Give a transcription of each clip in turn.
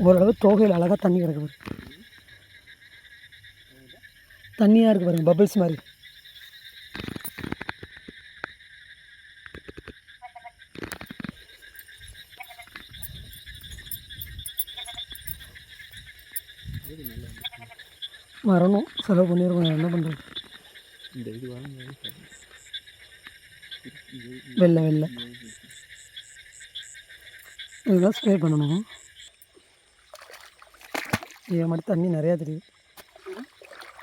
ஓரளவு தோகையில் அழகாக தண்ணி கிடக்கு பாரு. தண்ணியாக இருக்குது பாருங்க, பபிள்ஸ் மாதிரி. வரணும், செலவு பண்ணியிருக்கோம், என்ன பண்ணுறது. வெள்ளை இதுதான் ஸ்ப்ரே பண்ணணும். இதை மட்டும் தண்ணி நிறையா தெரியுது.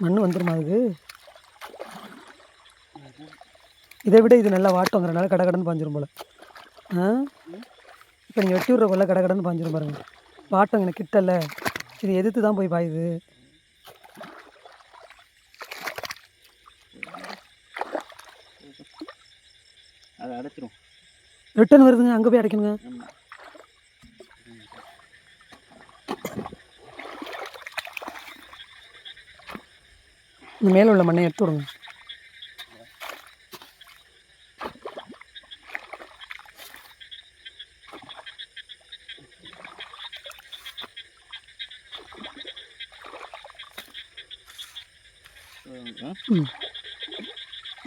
மண் வந்துடுமா அதுக்கு? இதை விட இது நல்லா வாட்டங்கிறனால கடை கடன் பாஞ்சிரும் போல். இப்போ நீங்கள் வெட்டி விட்ற போல கடை கடன் பாஞ்சிரும் பாருங்கள். வாட்டம் எனக்கு கிட்டல, இது எதிர்த்து தான் போய் பாயுது. அதை அடைச்சிரும், ரிட்டர்ன் வருதுங்க, அங்கே போய் அடைக்கணுங்க. இந்த மேலே உள்ள மண்ணை எடுத்து விடுங்க.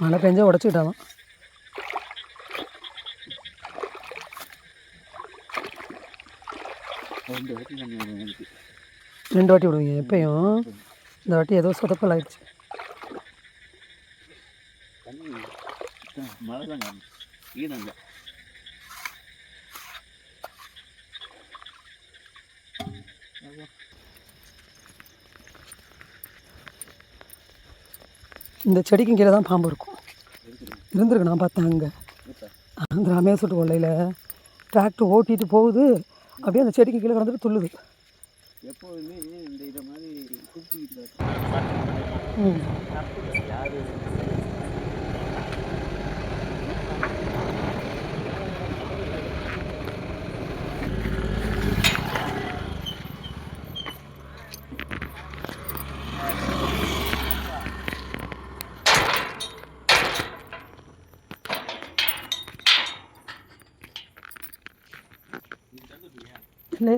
மழை பெஞ்சா உடச்சிக்கிட்டாலும் 2 வாட்டி விடுவீங்க எப்பயும்? இந்த வாட்டி ஏதோ சொதப்பல் ஆயிடுச்சு. மழை தாங்க ஈரங்க. இந்த செடிக்கும் கீழே தான் பாம்பு இருக்கும், இருந்திருக்கு. நான் பார்த்தேன் அங்கே அந்த ராமேஸ்வரத்து கொள்ளையில் டிராக்டர் ஓட்டிகிட்டு போகுது, அப்படியே அந்த செடிக்கு கீழே கிடந்துட்டு துள்ளுது. எப்போதுமே இந்த இதை மாதிரி குடிச்சிக்கிட்டு இல்லை